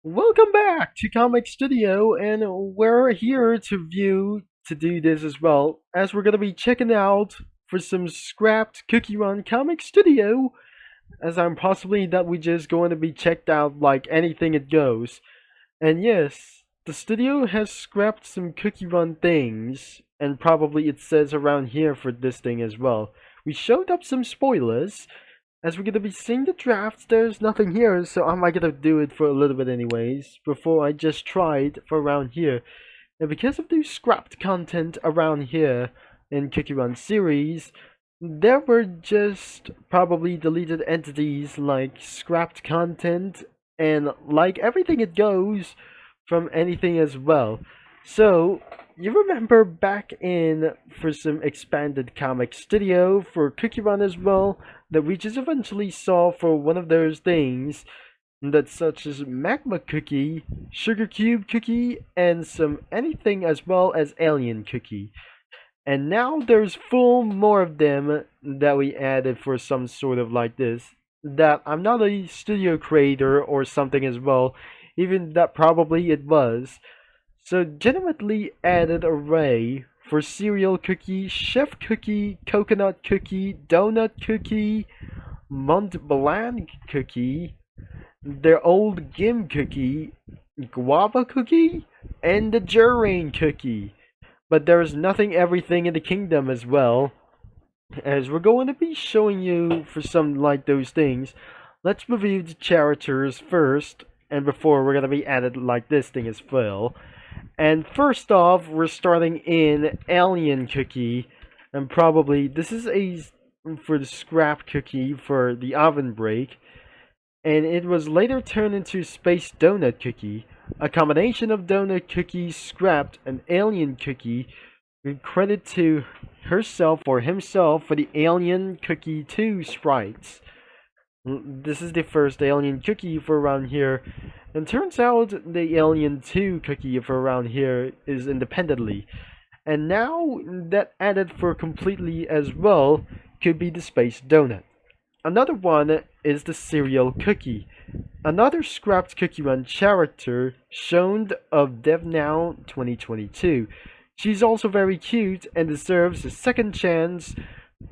Welcome back to Comic Studio, and we're here to do this as well, as we're gonna be checking out for some scrapped Cookie Run Comic Studio, as I'm possibly that we just going to be checked out like anything it goes. And yes, the studio has scrapped some Cookie Run things, and probably it says around here for this thing as well. We showed up some spoilers, as we're gonna be seeing the drafts. There's nothing here, so I'm gonna do it for a little bit anyways, before I just tried for around here. And because of the scrapped content around here in Cookie Run series, there were just probably deleted entities like scrapped content and like everything it goes from anything as well. So you remember back in for some expanded comic studio for Cookie Run as well, that we just eventually saw for one of those things that such as magma cookie, sugar cube cookie, and some anything as well as alien cookie. And now there's full more of them that we added for some sort of like this. That I'm not a studio creator or something as well, even that probably it was. So legitimately added array for cereal cookie, chef cookie, coconut cookie, donut cookie, Mont Blanc cookie, their old Gim cookie, guava cookie, and the Jurain cookie. But there is nothing everything in the kingdom as well, as we're going to be showing you for some like those things. Let's review the characters first, and before we're going to be added like this thing as well. And first off, we're starting in Alien Cookie, and probably this is a for the scrap cookie for the oven break, and it was later turned into Space Donut Cookie, a combination of donut cookie scrapped and alien cookie, with credit to herself or himself for the Alien Cookie 2 sprites. This is the first alien cookie for around here, and turns out the alien 2 cookie for around here is independently. And now that added for completely as well could be the space donut. Another one is the cereal cookie. Another scrapped Cookie Run character shown of DevNow 2022. She's also very cute and deserves a second chance.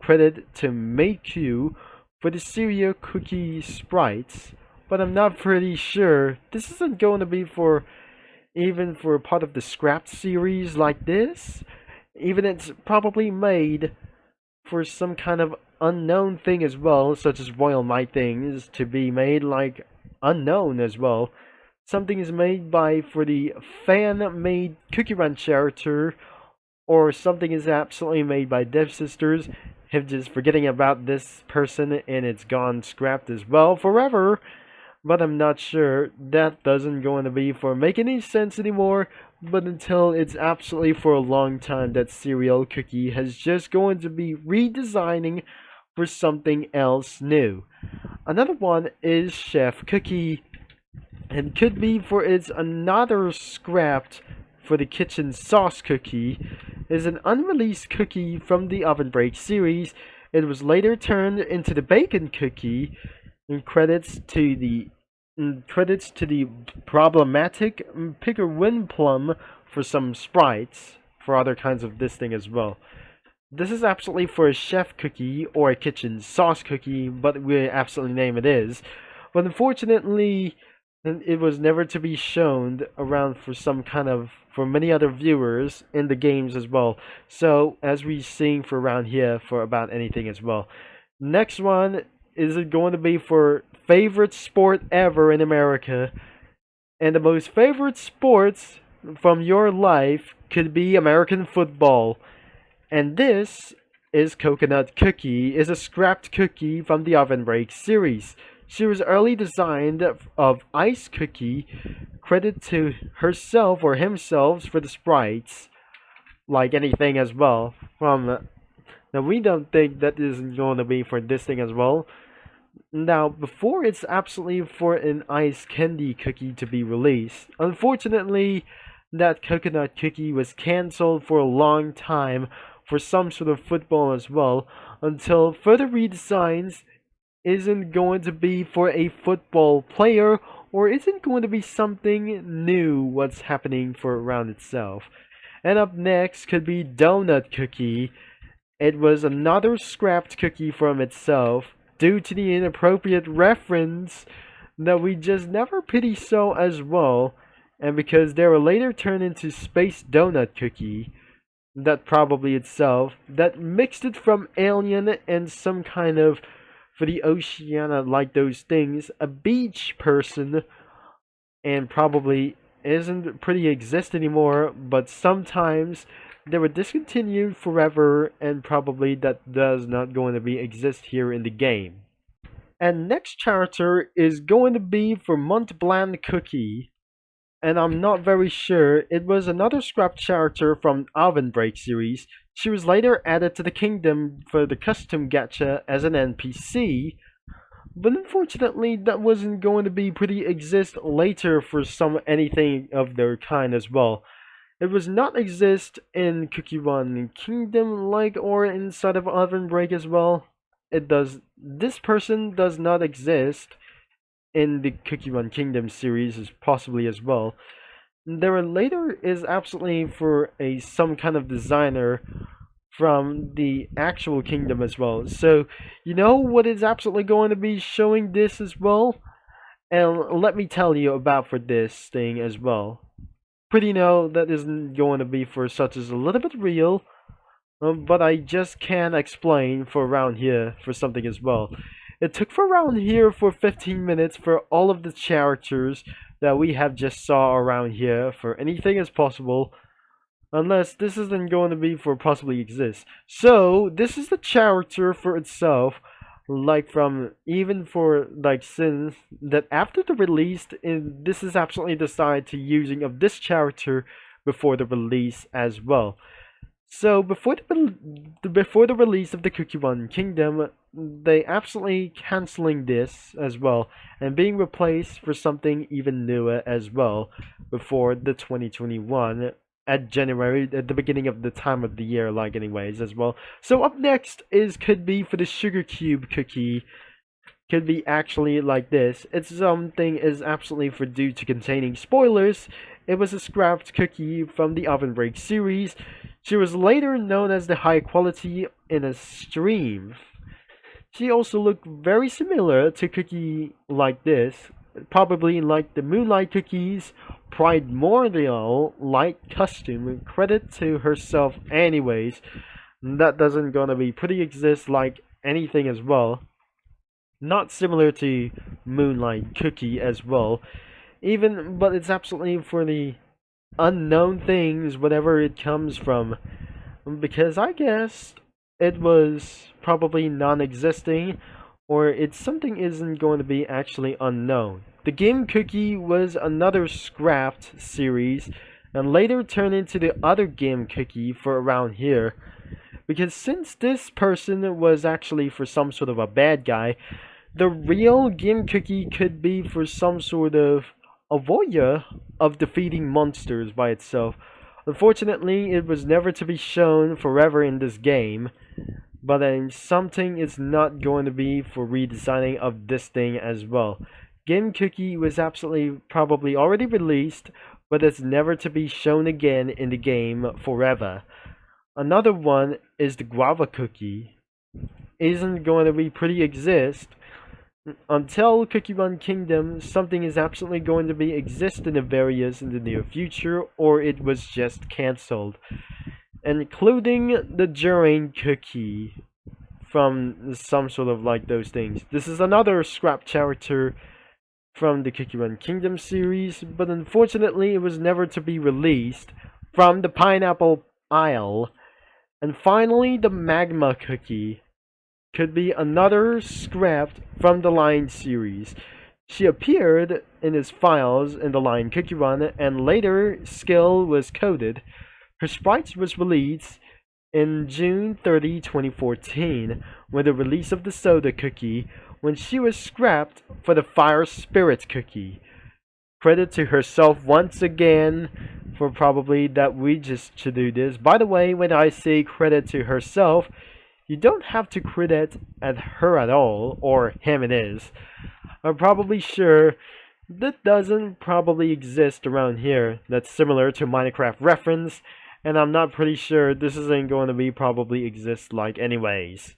Credit to Meiku for the cereal cookie sprites, but I'm not pretty sure this isn't going to be for even for part of the scrapped series like this. Even it's probably made for some kind of unknown thing as well, such as Royal Might things to be made like unknown as well. Something is made by for the fan-made Cookie Run character, or something is absolutely made by devsisters. Him just forgetting about this person and it's gone scrapped as well forever. But I'm not sure. That doesn't going to be for make any sense anymore. But until it's absolutely for a long time that cereal cookie has just going to be redesigning for something else new. Another one is Chef Cookie, and could be for its another scrapped for the kitchen sauce cookie, is an unreleased cookie from the Oven Break series. It was later turned into the bacon cookie, and credits to the problematic Picker Wind Plum for some sprites for other kinds of this thing as well. This is absolutely for a chef cookie or a kitchen sauce cookie, but we absolutely name it is. But unfortunately, it was never to be shown around for some kind of for many other viewers in the games as well. So as we seeing for around here for about anything as well. Next one is it going to be for favorite sport ever in America, and the most favorite sports from your life could be American football. And this is Coconut Cookie, is a scrapped cookie from the Oven Break series. She was early designed of Ice Cookie, credit to herself or himself for the sprites, like anything as well. Now we don't think that isn't going to be for this thing as well. Now before it's absolutely for an ice candy cookie to be released. Unfortunately, that coconut cookie was cancelled for a long time for some sort of football as well, until further redesigns isn't going to be for a football player or is it going to be something new what's happening for around itself? And up next could be Donut Cookie. It was another scrapped cookie from itself due to the inappropriate reference that we just never pity saw as well, and because they were later turned into Space Donut Cookie, that probably itself, that mixed it from Alien and some kind of, for the Oceania like those things, a beach person, and probably isn't pretty exist anymore, but sometimes they were discontinued forever, and probably that does not going to be exist here in the game. And next character is going to be for Mont Blanc Cookie, and I'm not very sure. It was another scrap character from Oven Break series. She was later added to the kingdom for the custom gacha as an NPC, but unfortunately that wasn't going to be pretty exist later for some anything of their kind as well. It was not exist in Cookie Run Kingdom like or inside of Oven Break as well. This person does not exist in the Cookie Run Kingdom series as possibly as well. There later is absolutely for some kind of designer from the actual kingdom as well. So you know what is absolutely going to be showing this as well? And let me tell you about for this thing as well. Pretty know that isn't going to be for such as a little bit real, but I just can't explain for around here for something as well. It took for around here for 15 minutes for all of the characters that we have just saw around here for anything as possible, unless this isn't going to be for possibly exist. So this is the character for itself, like from even for like since that after the release, this is absolutely decided to using of this character before the release as well. So before the release of the Cookie Run Kingdom, they absolutely canceling this as well and being replaced for something even newer as well before the 2021 at January, at the beginning of the time of the year, like anyways as well. So up next could be for the Sugar Cube Cookie. Could be actually like this. It's something is absolutely for due to containing spoilers. It was a scrapped cookie from the Oven Break series. She was later known as the High Quality in a stream. She also looked very similar to cookie like this, probably like the Moonlight Cookies Primordial Light Costume. Credit to herself anyways. That doesn't gonna be pretty exist like anything as well. Not similar to Moonlight Cookie as well. But it's absolutely for the unknown things, whatever it comes from. Because I guess it was probably non-existing, or it's something isn't going to be actually unknown. The Game Cookie was another scrapped series, and later turned into the other Game Cookie for around here. Because since this person was actually for some sort of a bad guy, the real Game Cookie could be for some sort of a voyeur of defeating monsters by itself. Unfortunately, it was never to be shown forever in this game, but then something is not going to be for redesigning of this thing as well. Game Cookie was absolutely probably already released, but it's never to be shown again in the game forever. Another one is the Guava Cookie. Isn't going to be pretty exist until Cookie Run Kingdom. Something is absolutely going to be exist in the various in the near future, or it was just cancelled, including the Durian Cookie from some sort of like those things. This is another scrap character from the Cookie Run Kingdom series, but unfortunately it was never to be released from the Pineapple Isle. And finally, the Magma Cookie could be another scrapped from the Line series. She appeared in his files in the Line Cookie Run, and later skill was coded. Her Sprite was released in June 30, 2014, with the release of the Soda Cookie, when she was scrapped for the Fire Spirit Cookie. Credit to herself once again for probably that we just should do this. By the way, when I say credit to herself, you don't have to credit at her at all, or him it is. I'm probably sure that doesn't probably exist around here that's similar to Minecraft reference, and I'm not pretty sure this isn't going to be probably exist like anyways.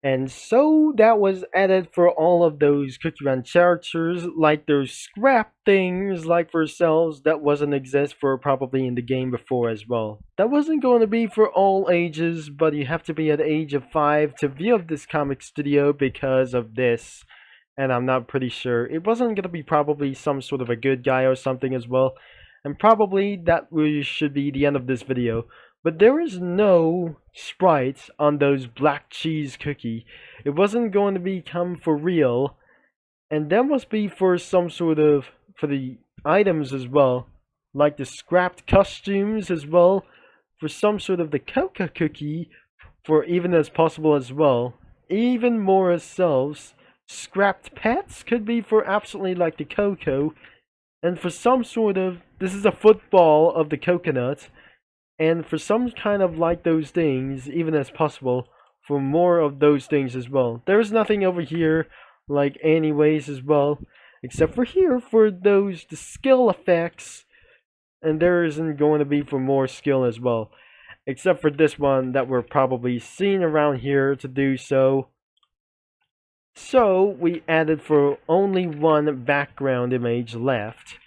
And so that was added for all of those Cookie Run characters, like those scrap things, like for cells that wasn't exist for probably in the game before as well. That wasn't going to be for all ages, but you have to be at the age of 5 to view this comic studio because of this. And I'm not pretty sure. It wasn't going to be probably some sort of a good guy or something as well. And probably that should be the end of this video. But there is no Sprite on those black cheese cookie. It wasn't going to become for real. And that must be for some sort of, for the items as well. Like the scrapped costumes as well. For some sort of the cocoa cookie. For even as possible as well. Even more ourselves. Scrapped pets could be for absolutely like the cocoa. And for some sort of, this is a football of the coconut. And for some kind of like those things, even as possible, for more of those things as well. There's nothing over here like anyways as well, except for here for those the skill effects, and there isn't going to be for more skill as well, except for this one that we're probably seeing around here to do so. So we added for only one background image left,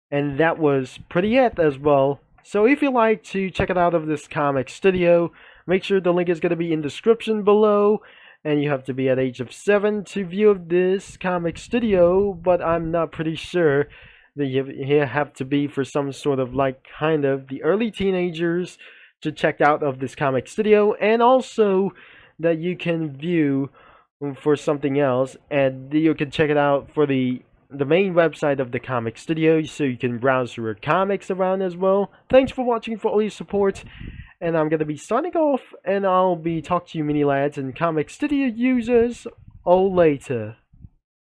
and that was pretty it as well. So if you'd like to check it out of this comic studio, make sure the link is going to be in the description below. And you have to be at age of 7 to view this comic studio, but I'm not pretty sure that you have to be for some sort of like kind of the early teenagers to check out of this comic studio. And also that you can view for something else, and you can check it out for the main website of the comic studio, so you can browse your comics around as well. Thanks for watching, for all your support, and I'm gonna be signing off, and I'll be talking to you mini lads and comic studio users all later.